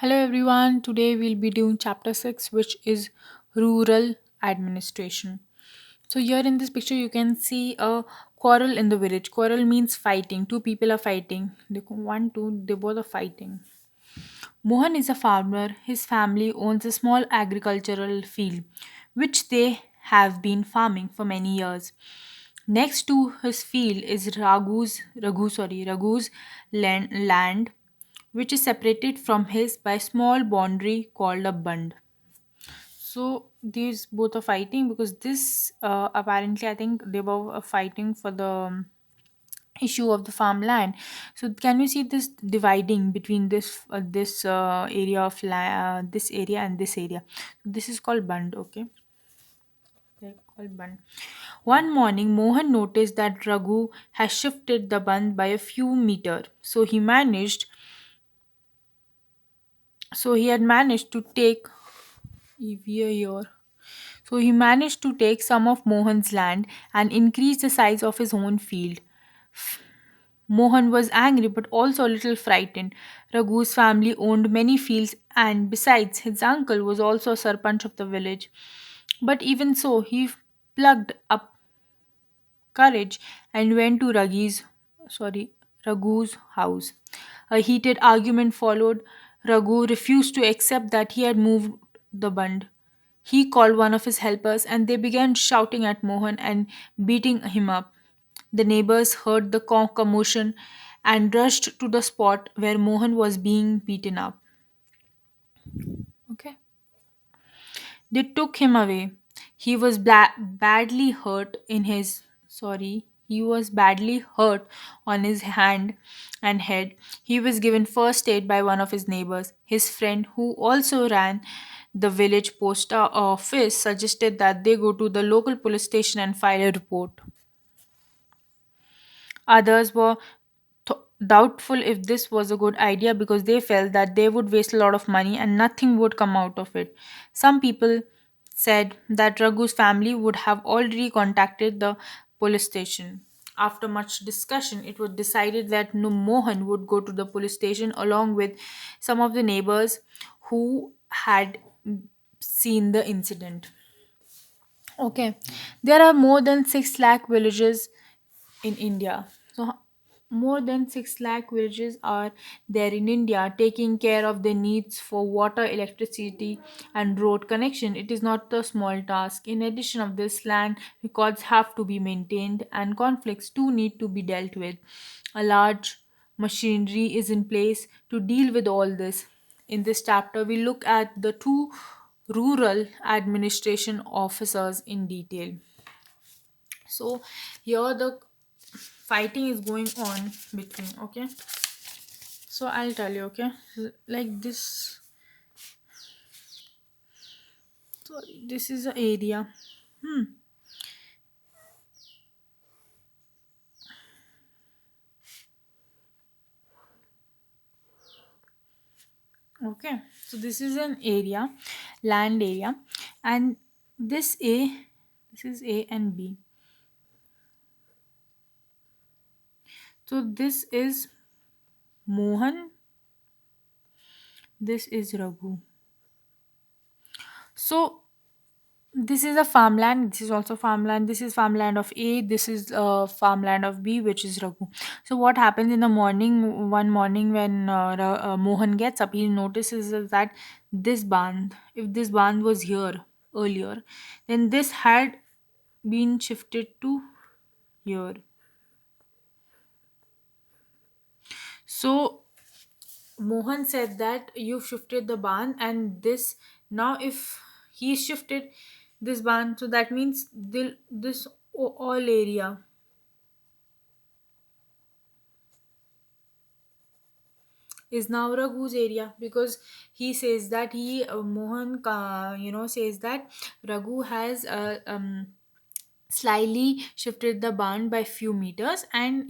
Hello everyone. Today we'll be doing chapter 6, which is rural administration. So here in this picture you can see a quarrel in the village. Quarrel means fighting. Two people are fighting. One, two, they both are fighting. Mohan is a farmer. His family owns a small agricultural field which they have been farming for many years. Next to his field is Raghu's land, which is separated from his by small boundary called a bund. So these both are fighting because this apparently I think they were fighting for the issue of the farmland. So can you see this dividing between this area of this area and this area? This is called bund. Okay, they're called bund. One morning, Mohan noticed that Raghu has shifted the band by a few meters. So he had managed to take EVA here. So he managed to take some of Mohan's land and increase the size of his own field. Mohan was angry but also a little frightened. Raghu's family owned many fields, and besides, his uncle was also a sarpanch of the village. But even so, he plucked up courage and went to Raghu's house. A heated argument followed. Raghu refused to accept that he had moved the bund. He called one of his helpers and they began shouting at Mohan and beating him up. The neighbors heard the commotion and rushed to the spot where Mohan was being beaten up. Okay. They took him away. He was badly hurt in his he was badly hurt on his hand and head. He was given first aid by one of his neighbors. His friend, who also ran the village post office, suggested that they go to the local police station and file a report. Others were doubtful if this was a good idea because they felt that they would waste a lot of money and nothing would come out of it. Some people said that Raghu's family would have already contacted the police station. After much discussion, it was decided that Mohan would go to the police station along with some of the neighbors who had seen the incident. Okay, there are more than 6 lakh villages in India. So more than 6 lakh villages are there in India taking care of their needs for water, electricity and road connection. It is not a small task. In addition of this, land records have to be maintained and conflicts too need to be dealt with. A large machinery is in place to deal with all this. In this chapter, we look at the two rural administration officers in detail. So here the fighting is going on between. Okay, so I'll tell you. Okay, like this. Sorry, this is the area. Okay, so this is an area, land area, and this a this is A and B. So this is Mohan, this is Raghu. So this is a farmland, this is also farmland, this is farmland of A, this is farmland of B, which is Raghu. So what happens in the morning, one morning when Mohan gets up, he notices is that this band, if this band was here earlier, then this had been shifted to here. So Mohan said that you shifted the band, and this now if he shifted this band, so that means this all area is now Raghu's area because he says that Mohan says that Raghu has slightly shifted the barn by few meters and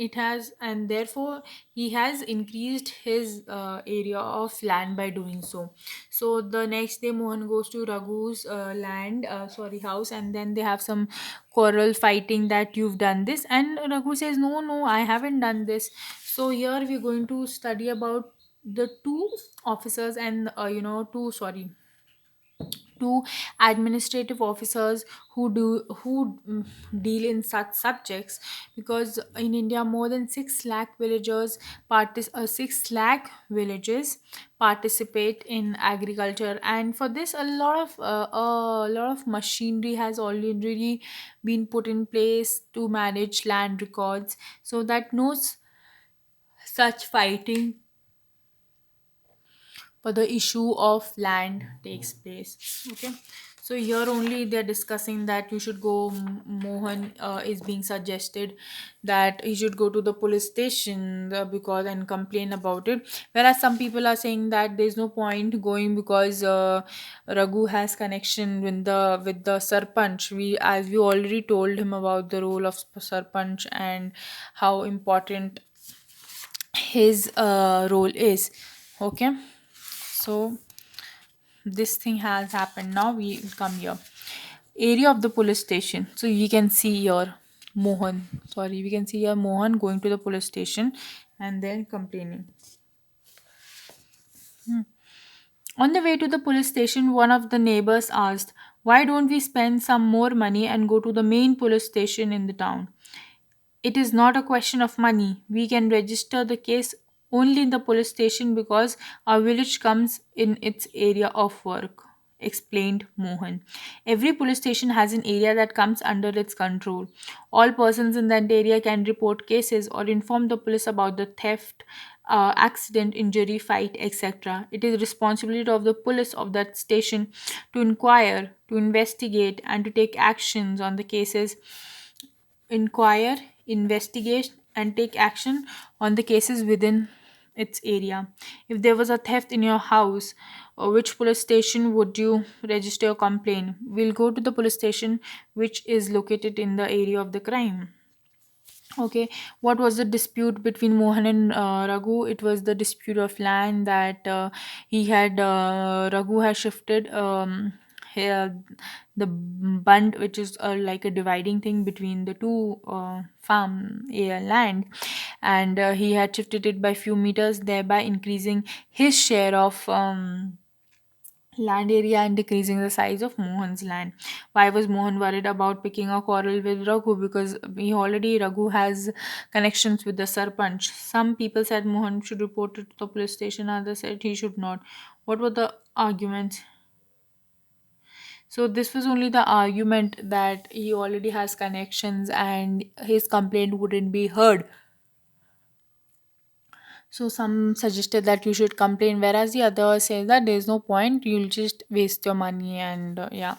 therefore he has increased his area of land by doing so. So the next day Mohan goes to Raghu's house, and then they have some quarrel fighting that you've done this, and Raghu says no, I haven't done this. So here we're going to study about The two officers and two, sorry, two administrative officers who deal in such subjects, because in India more than 6 lakh villagers 6 lakh villages participate in agriculture, and for this a lot of machinery has already been put in place to manage land records, so that no such fighting for the issue of land takes place. Okay, so here only they're discussing that you should go. Mohan is being suggested that he should go to the police station because and complain about it, whereas some people are saying that there's no point going because Raghu has connection with the sarpanch. We already told him about the role of sarpanch and how important his role is. Okay, so this thing has happened. Now we come here. Area of the police station. So we can see here Mohan. Sorry, we can see here Mohan going to the police station and then complaining. On the way to the police station, one of the neighbors asked, "Why don't we spend some more money and go to the main police station in the town?" "It is not a question of money. We can register the case only in the police station because our village comes in its area of work," explained Mohan. "Every police station has an area that comes under its control. All persons in that area can report cases or inform the police about the theft, accident, injury, fight, etc. It is responsibility of the police of that station to inquire, to investigate, and to take actions on the cases inquire, investigate, and take action on the cases within its area. If there was a theft in your house, which police station would you register your complaint? We'll go to the police station which is located in the area of the crime. Okay, what was the dispute between Mohan and Raghu? It was the dispute of land that Raghu has shifted here, the bund, which is like a dividing thing between the two land, and he had shifted it by few meters, thereby increasing his share of land area and decreasing the size of Mohan's land. Why was Mohan worried about picking a quarrel with Raghu? Because Raghu has connections with the Sarpanch. Some people said Mohan should report it to the police station, others said he should not. What were the arguments? So this was only the argument that he already has connections and his complaint wouldn't be heard. So some suggested that you should complain, whereas the other says that there's no point, you'll just waste your money and yeah.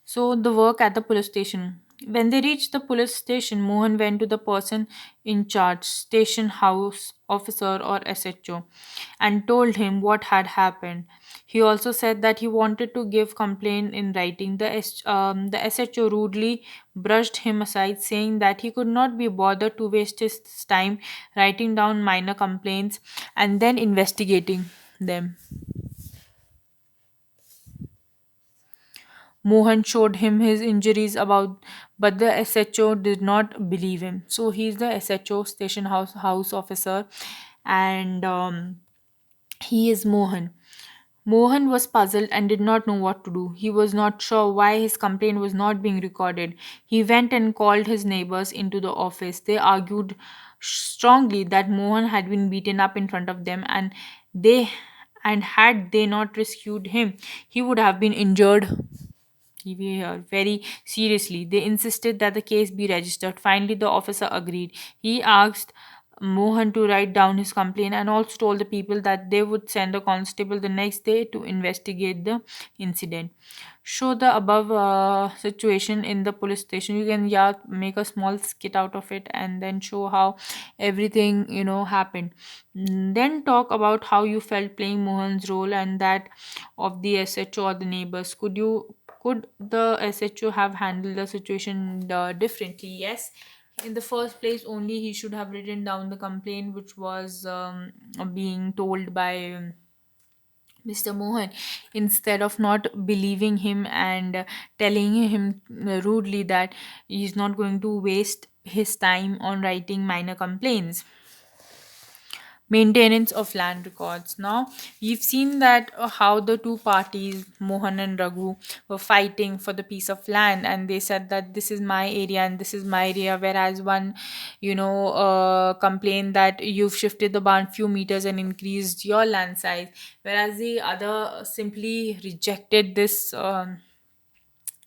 So the work at the police station. When they reached the police station, Mohan went to the person in charge, station house officer or SHO, and told him what had happened. He also said that he wanted to give complaint in writing. The SHO rudely brushed him aside, saying that he could not be bothered to waste his time writing down minor complaints and then investigating them. Mohan showed him his injuries about, but the SHO did not believe him. So he's the SHO, station house officer, and he is Mohan. Mohan was puzzled and did not know what to do. He was not sure why his complaint was not being recorded. He went and called his neighbors into the office. They argued strongly that Mohan had been beaten up in front of them, they and had they not rescued him, he would have been injured very seriously. They insisted that the case be registered. Finally, the officer agreed. He asked Mohan to write down his complaint and also told the people that they would send a constable the next day to investigate the incident. Show the above situation in the police station. You can, yeah, make a small skit out of it and then show how everything happened. Then talk about how you felt playing Mohan's role and that of the SHO or the neighbors. Could the SHO have handled the situation differently? Yes. In the first place, only he should have written down the complaint which was being told by Mr. Mohan, instead of not believing him and telling him rudely that he's not going to waste his time on writing minor complaints. Maintenance of land records. Now, we've seen that how the two parties, Mohan and Raghu, were fighting for the piece of land, and they said that this is my area and this is my area. Whereas one, complained that you've shifted the barn few meters and increased your land size, whereas the other simply rejected this.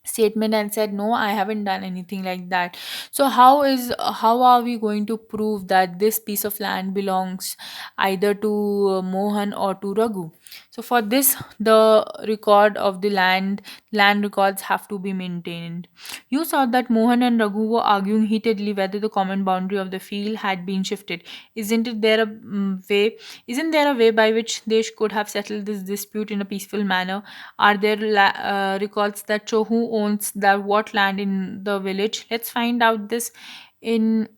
Statement and said, no, I haven't done anything like that. So how are we going to prove that this piece of land belongs either to Mohan or to Raghu? So for this, the record of the land records have to be maintained. You saw that Mohan and Raghu were arguing heatedly whether the common boundary of the field had been shifted. Isn't there a way by which they could have settled this dispute in a peaceful manner? Are there records that show who owns the what land in the village? Let's in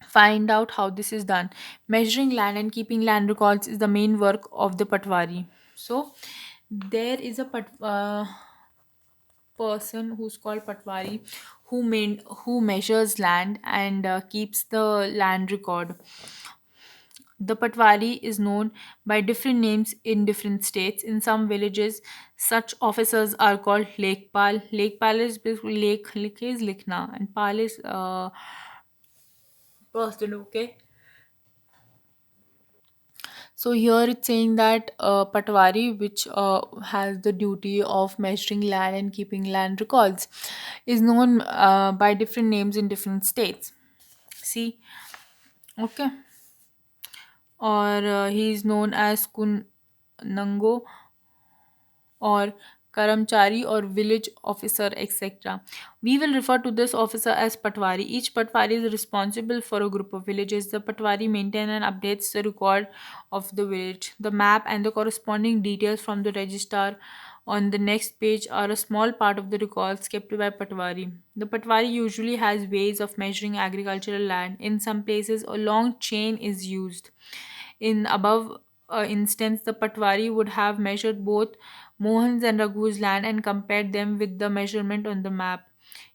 find out how this is done. Measuring land and keeping land records is the main work of the Patwari. So there is a person who's called Patwari who measures land and keeps the land record. The Patwari is known by different names in different states. In some villages, such officers are called Lekpal. Lekpal is basically Lake is Likhna, and Pal is person. Okay. So here it's saying that Patwari, which has the duty of measuring land and keeping land records, is known by different names in different states. See, okay, or he is known as Kunango or Karamchari or village officer, etc. We will refer to this officer as Patwari. Each Patwari is responsible for a group of villages. The Patwari maintains and updates the record of the village. The map and the corresponding details from the register on the next page are a small part of the records kept by Patwari. The Patwari usually has ways of measuring agricultural land. In some places, a long chain is used. In above instance, the Patwari would have measured both Mohan's and Raghu's land and compared them with the measurement on the map.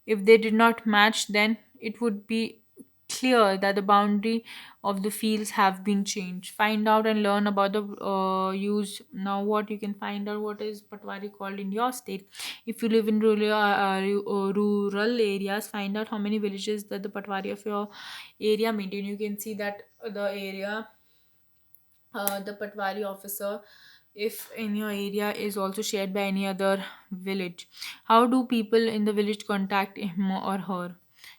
If they did not match, then it would be clear that the boundary of the fields have been changed. Find out and learn about the use. Now, what you can find out what is Patwari called in your state. If you live in rural areas, find out how many villages that the Patwari of your area maintain. You can see that the area the Patwari officer, if in your area, is also shared by any other village. How do people in the village contact him or her?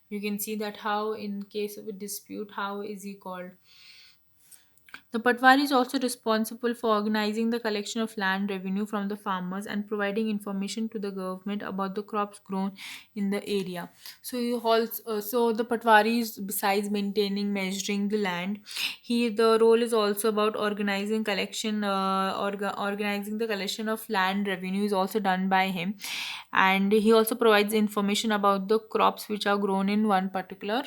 You can see that how, in case of a dispute, how is he called? The Patwari is also responsible for organizing the collection of land revenue from the farmers and providing information to the government about the crops grown in the area. So the Patwari is, besides maintaining, measuring the land, the role is also about organizing the collection of land revenue is also done by him, and he also provides information about the crops which are grown in one particular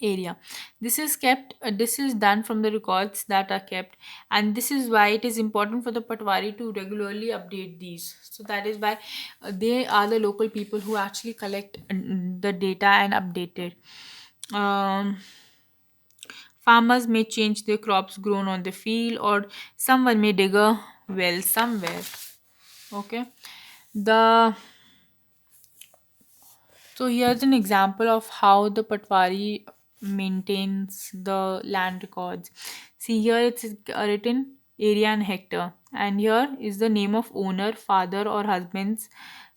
area. This is done from the records that are kept, and this is why it is important for the Patwari to regularly update these. So that is why they are the local people who actually collect the data and update it. um, Farmers may change their crops grown on the field, or someone may dig a well somewhere. Okay. The So here's an example of how the Patwari maintains the land records. See, here it's written area and hectare, and here is the name of owner, father or husband's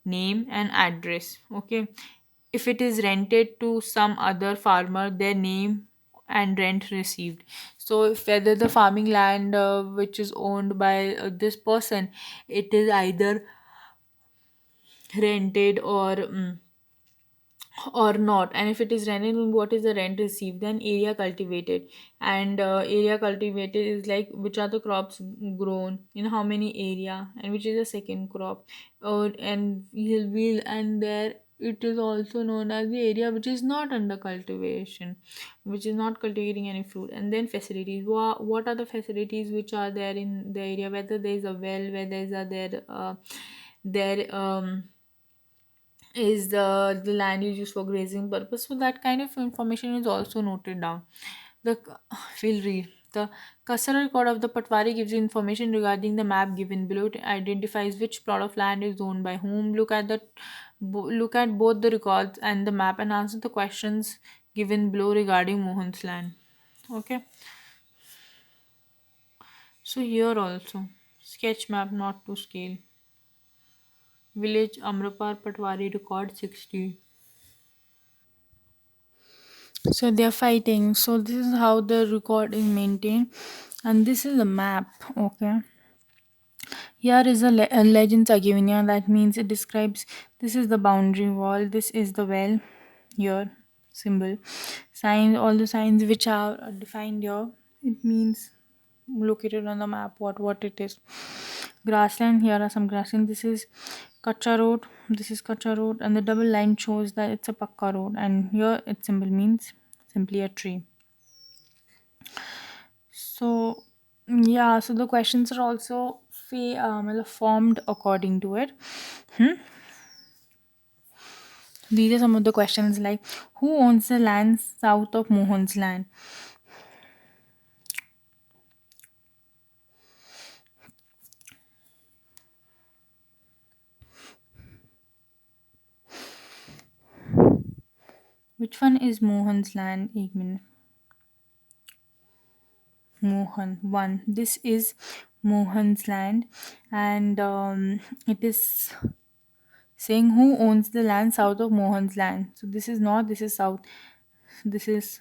name and address. Okay, if it is rented to some other farmer, their name and rent received. So if whether the farming land which is owned by this person, it is either rented or not, and if it is rented, then what is the rent received? Then area cultivated, and area cultivated is like which are the crops grown in how many area, and which is the second crop, or and will and there it is also known as the area which is not under cultivation, which is not cultivating any fruit. And then facilities, what are the facilities which are there in the area, whether there is a well, whether there is a there is the land is used for grazing purpose. So that kind of information is also noted down. The we'll read. The Kasara record of the Patwari gives you information regarding the map given below. It identifies which plot of land is owned by whom. Look at both the records and the map and answer the questions given below regarding Mohan's land. Okay. So here also sketch map not to scale. Village Amrapar Patwari record 60. So they are fighting. So this is how the record is maintained, and this is a map. Okay. Here is a legends are given here. That means it describes this is the boundary wall. This is the well. Here symbol, signs. All the signs which are defined here. It means located on the map. What it is. Grassland. Here are some grassland. This is Kacha road. This is Kacha road, and the double line shows that it's a Pakka road. And here its symbol means simply a tree. So yeah, so the questions are also formed according to it. Hmm? These are some of the questions like who owns the land south of Mohan's land? Which one is Mohan's land? एक minute. Mohan one. This is Mohan's land, and it is saying who owns the land south of Mohan's land. So this is north. This is south. This is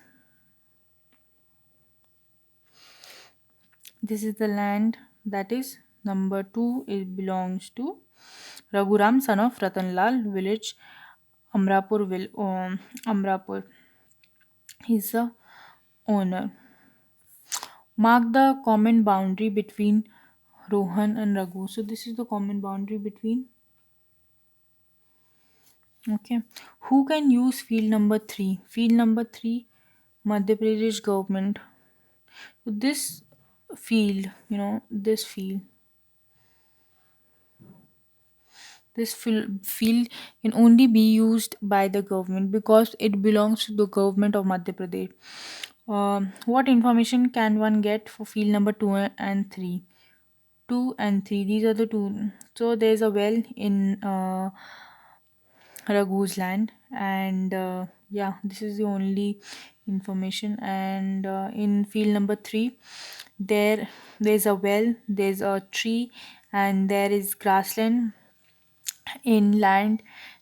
This is the land that is number two. It belongs to Raghuram, son of Ratanlal, village Amrapur. He's the owner. Mark the common boundary between Rohan and Raghu. So this is the common boundary between. Okay. Who can use field number three? Field number three, Madhya Pradesh government. So this field, this field. This field can only be used by the government because it belongs to the government of Madhya Pradesh. What information can one get for field number two and three? Two and three. These are the two. So there's a well in Raghu's land, and yeah, this is the only information. And in field number three, there's a well, there's a tree, and there is grassland in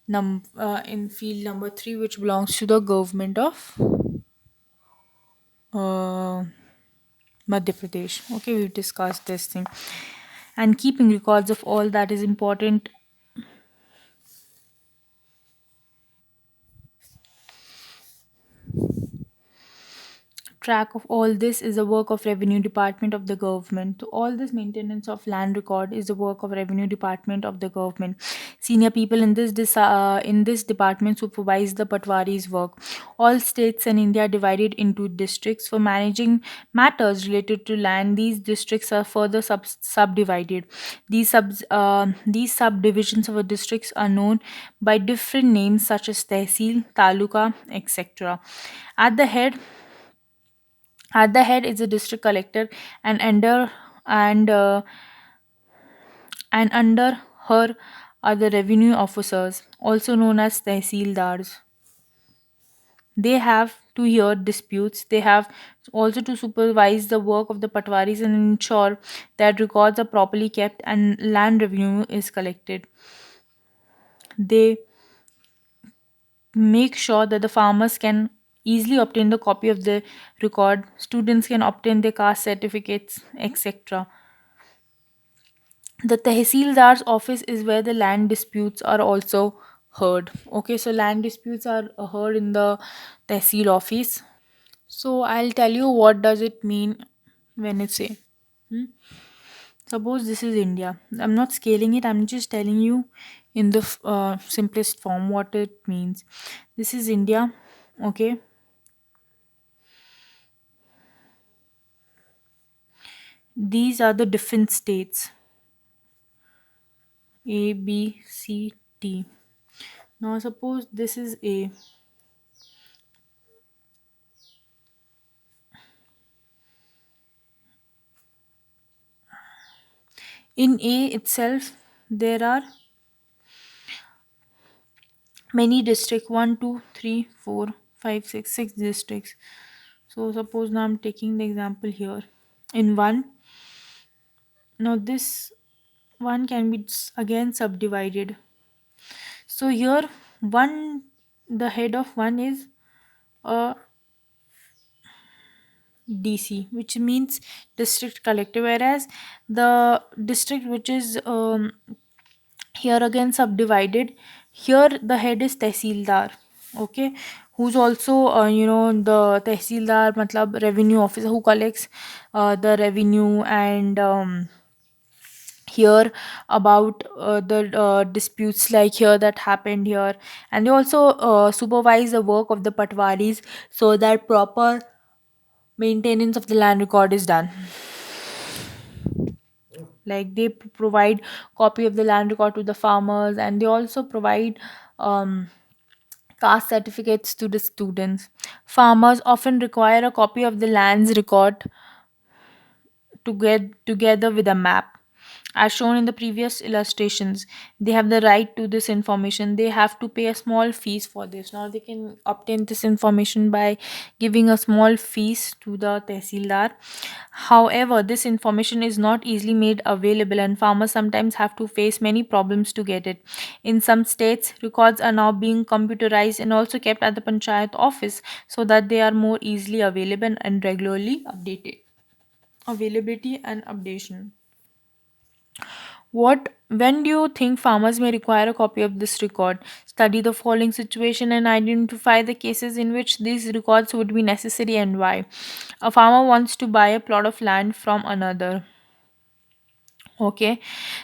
in field number 3, which belongs to the government of uh, Madhya Pradesh. Okay, we've discussed this thing, and keeping records of all that is important. Track of all this is the work of revenue department of the government. So all this maintenance of land record is the work of revenue department of the government. Senior people in this department supervise the patwari's work. All states in India are divided into districts. For managing matters related to land, these districts are further subdivided. These subdivisions of a districts are known by different names such as tehsil, taluka, etc. At the head at the head is a district collector, and and uh, under her are the revenue officers, also known as tehsildars. They have to hear disputes. They have also to supervise the work of the patwaris and ensure that records are properly kept and land revenue is collected. They make sure that the farmers can easily obtain the copy of the record, students can obtain their caste certificates, etc. The Tehsildar's office is where the land disputes are also heard. Okay, so land disputes are heard in the Tehsil office. So I'll tell you what does it mean when it's say. Hmm? Suppose this is India. I'm not scaling it. I'm just telling you in the simplest form what it means. This is India. Okay. These are the different states. A, B, C, D. Now suppose this is A. In A itself there are many districts, one, two, three, four, five, six districts. So suppose now I'm taking the example here. In one, now this one can be again subdivided. So here one, the head of one is a DC, which means district collector, whereas the district which is here again subdivided, here the head is tehsildar. Okay, who's also the tehsildar matlab revenue officer who collects the revenue and here about the disputes like here that happened here, and they also supervise the work of the patwaris so that proper maintenance of the land record is done. Like they provide copy of the land record to the farmers, and they also provide um, caste certificates to the students. Farmers often require a copy of the land's record to get together with a map. As shown in the previous illustrations, they have the right to this information. They have to pay a small fees for this. Now they can obtain this information by giving a small fees to the tehsildar. However, this information is not easily made available, and farmers sometimes have to face many problems to get it. In some states, records are now being computerized and also kept at the panchayat office so that they are more easily available and regularly updated. Availability and updation. What when do you think farmers may require a copy of this record? Study the following situation and identify the cases in which these records would be necessary and why. A farmer wants to buy a plot of land from another. Okay.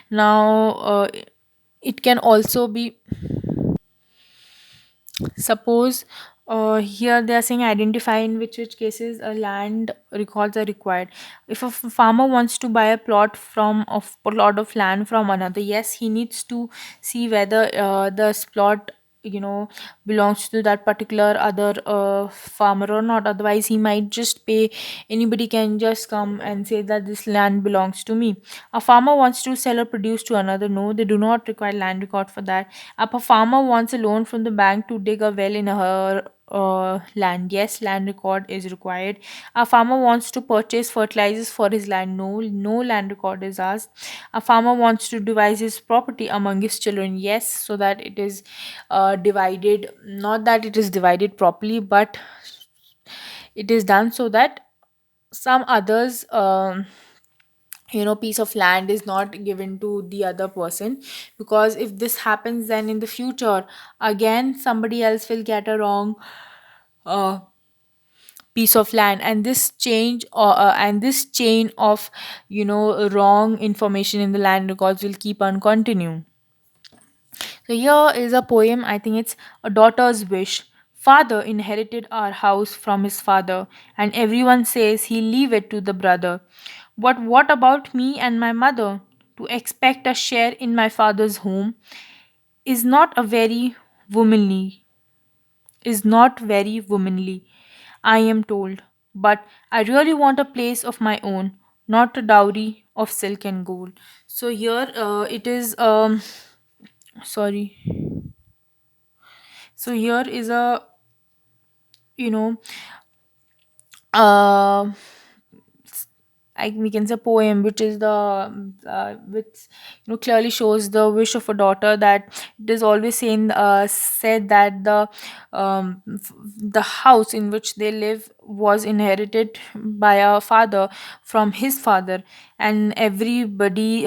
Now it can also be, suppose here they are saying identify in which cases a land records are required. If a farmer wants to buy a plot from of plot of land from another, yes, he needs to see whether this plot belongs to that particular other farmer or not. Otherwise he might just pay, anybody can just come and say that this land belongs to me. A farmer wants to sell or produce to another, no, they do not require land record for that. A farmer wants a loan from the bank to dig a well in her land, yes, land record is required. A farmer wants to purchase fertilizers for his land, no, no land record is asked. A farmer wants to divide his property among his children, yes, so that it is divided, not that it is divided properly, but it is done so that some others piece of land is not given to the other person, because if this happens, then in the future again somebody else will get a wrong uh, piece of land, and this chain of wrong information in the land records will keep on continuing. So here is a poem. I think it's A Daughter's Wish. Father inherited our house from his father, and everyone says he'll leave it to the brother. But what about me and my mother? To expect a share in my father's home is not a very womanly, is not very womanly, I am told. But I really want a place of my own, not a dowry of silk and gold. So here it is sorry. So here is a you know uh we can say poem, which is the which clearly shows the wish of a daughter, that it is always said that the house in which they live was inherited by a father from his father, and everybody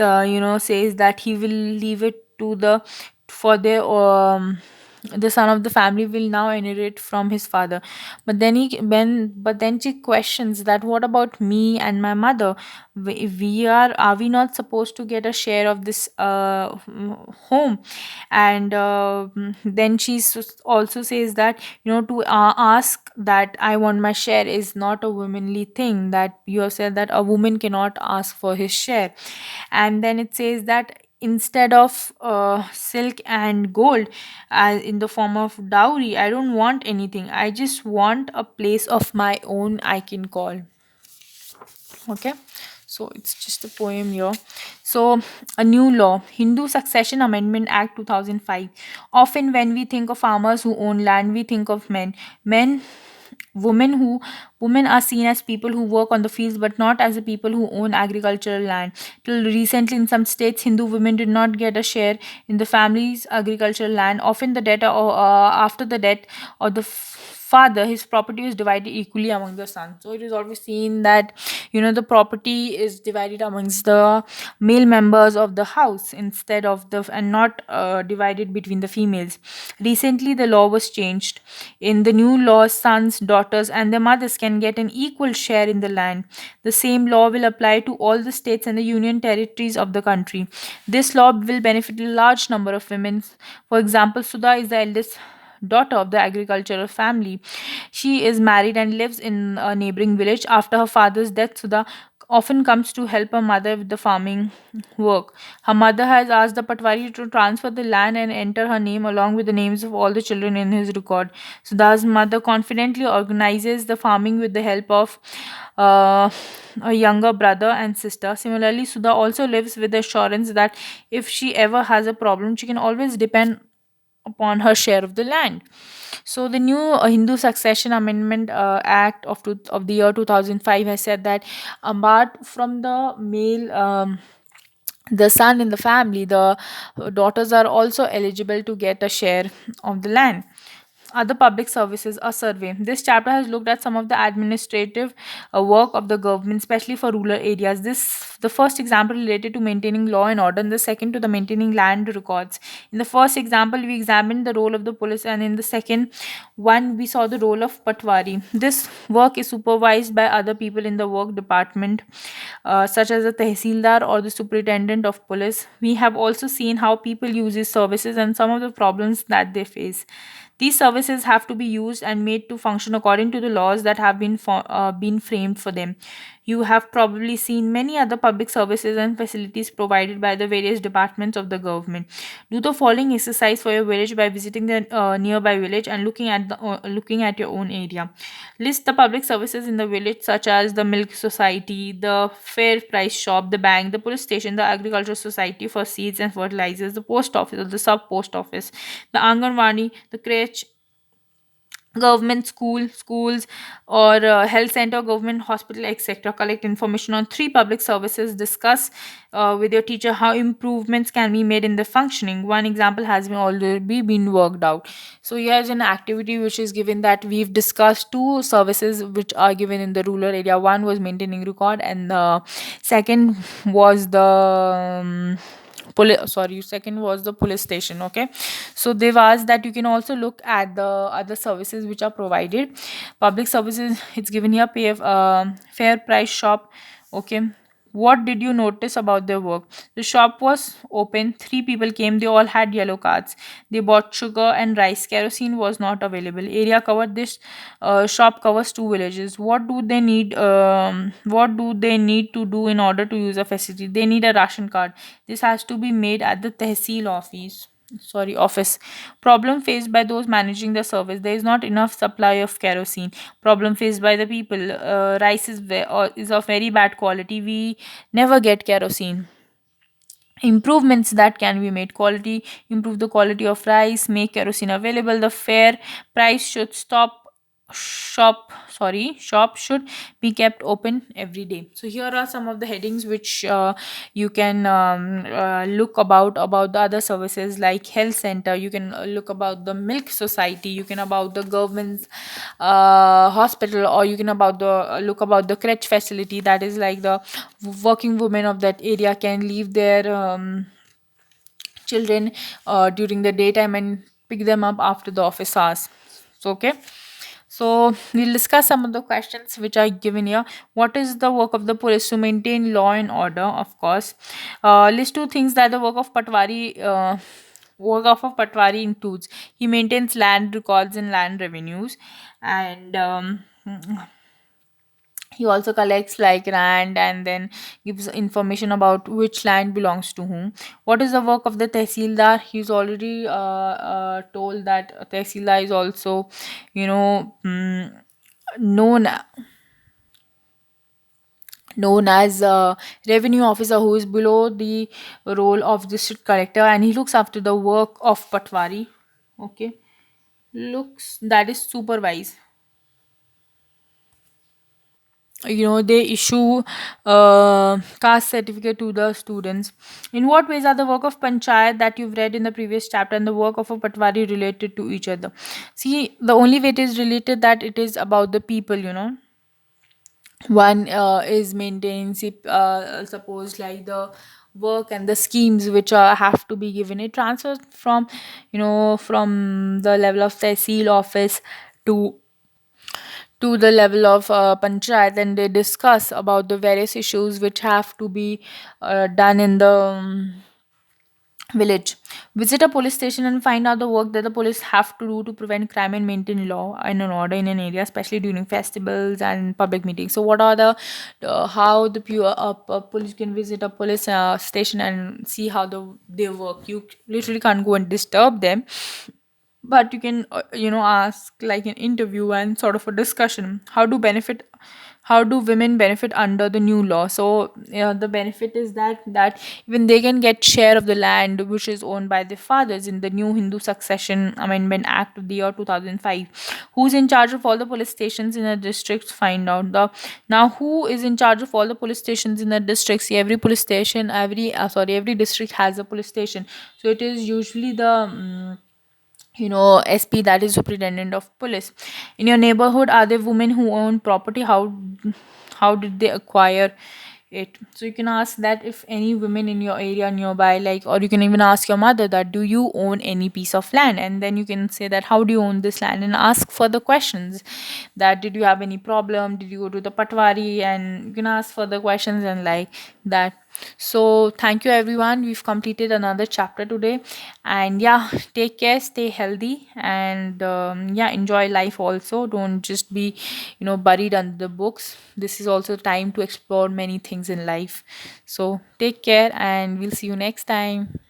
says that he will leave it to the son of the family will now inherit from his father. But then she questions that, what about me and my mother? Are we not supposed to get a share of this home? And then also says that to ask that I want my share is not a womanly thing, that you have said that a woman cannot ask for his share. And then it says that instead of silk and gold in the form of dowry, I don't want anything, I just want a place of my own I can call. Okay, so it's just a poem here. So, a new law, Hindu Succession Amendment Act 2005. Often, when we think of farmers who own land, we think of men. Men, women who women are seen as people who work on the fields, but not as the people who own agricultural land. Till recently, in some states, Hindu women did not get a share in the family's agricultural land. Often, the debt or after the death or the father, his property is divided equally among the sons. So it is always seen that the property is divided amongst the male members of the house instead of the and not divided between the females. Recently, the law was changed. In the new law, sons, daughters, and their mothers can get an equal share in the land. The same law will apply to all the states and the union territories of the country. This law will benefit a large number of women. For example, Sudha is the eldest daughter of the agricultural family. She is married and lives in a neighboring village. After her father's death, Sudha often comes to help her mother with the farming work. Her mother has asked the Patwari to transfer the land and enter her name along with the names of all the children in his record. Sudha's mother confidently organizes the farming with the help of uh, a younger brother and sister. Similarly, Sudha also lives with the assurance that if she ever has a problem, she can always depend upon her share of the land. So the new Hindu Succession Amendment Act of the year 2005 has said that apart from the male, the son in the family, the daughters are also eligible to get a share of the land. Other public services, a survey. This chapter has looked at some of the administrative work of the government, especially for rural areas. The first example related to maintaining law and order, and the second to the maintaining land records. In the first example, we examined the role of the police, and in the second one, we saw the role of patwari. This work is supervised by other people in the work department, such as the tehsildar or the superintendent of police. We have also seen how people use these services and some of the problems that they face. These services have to be used and made to function according to the laws that have been framed for them. You have probably seen many other public services and facilities provided by the various departments of the government. Do the following exercise for your village by visiting the nearby village and looking at your own area. List the public services in the village, such as the milk society, the fair price shop, the bank, the police station, the agricultural society for seeds and fertilizers, the post office or the sub post office, the Anganwadi, the crèche, government schools or health center, government hospital, etc. Collect information on three public services. Discuss with your teacher how improvements can be made in the functioning. One example has been already been worked out. So here's an activity which is given that we've discussed two services which are given in the rural area. One was maintaining record, and the second was the second was the police station. Okay, so they've asked that you can also look at the other services which are provided. Public services, it's given here, fair price shop. Okay, what did you notice about their work? The shop was open, three people came, they all had yellow cards. They bought sugar and rice. Kerosene was not available. Area covered, this shop covers two villages. What do they need to do in order to use a facility? They need a ration card. This has to be made at the tehsil office. Problem faced by those managing the service: there is not enough supply of kerosene. Problem faced by the people: rice is of very bad quality, we never get kerosene. Improvements that can be made: quality, improve the quality of rice, make kerosene available. The fair price should stop shop should be kept open every day. So here are some of the headings which you can look about the other services, like health center. You can look about the milk society, you can about the government's hospital, or you can about the look about the crèche facility. That is like the working women of that area can leave their children during the daytime and pick them up after the office hours. So okay, so we'll discuss some of the questions which are given here. What is the work of the police? To maintain law and order, of course. List two things that the work of a patwari includes. He maintains land records and land revenues, and he also collects like land and then gives information about which land belongs to whom. What is the work of the tehsildar? He's already told that tehsildar is also, known known as revenue officer, who is below the role of district collector, and he looks after the work of patwari. Okay, looks that is supervise. They issue caste certificate to the students. In what ways are the work of panchayat that you've read in the previous chapter and the work of a patwari related to each other? See, the only way it is related, that it is about the people. One is maintaining, suppose, like the work and the schemes which have to be given. It transfers from the level of tehsil office to the level of panchayat, and they discuss about the various issues which have to be done in the village. Visit a police station and find out the work that the police have to do to prevent crime and maintain law and an order in an area, especially during festivals and public meetings. So, what are the how the police can visit a police station and see how they work? You literally can't go and disturb them, but you can ask like an interview and sort of a discussion. How do women benefit under the new law? So the benefit is that even they can get share of the land which is owned by their fathers in the new Hindu Succession Amendment Act of the year 2005. Who's in charge of all the police stations in a district? Find out the now who is in charge of all the police stations in the district. See, every police station, every district has a police station. So it is usually the SP, that is superintendent of police. In your neighborhood, are there women who own property? How did they acquire it? So you can ask that if any women in your area nearby, like, or you can even ask your mother that do you own any piece of land, and then you can say that how do you own this land, and ask further questions, that did you have any problem, did you go to the patwari, and you can ask further questions and like that. So thank you everyone, we've completed another chapter today. And yeah, take care, stay healthy, and yeah, enjoy life also. Don't just be buried under the books. This is also time to explore many things in life. So take care, and we'll see you next time.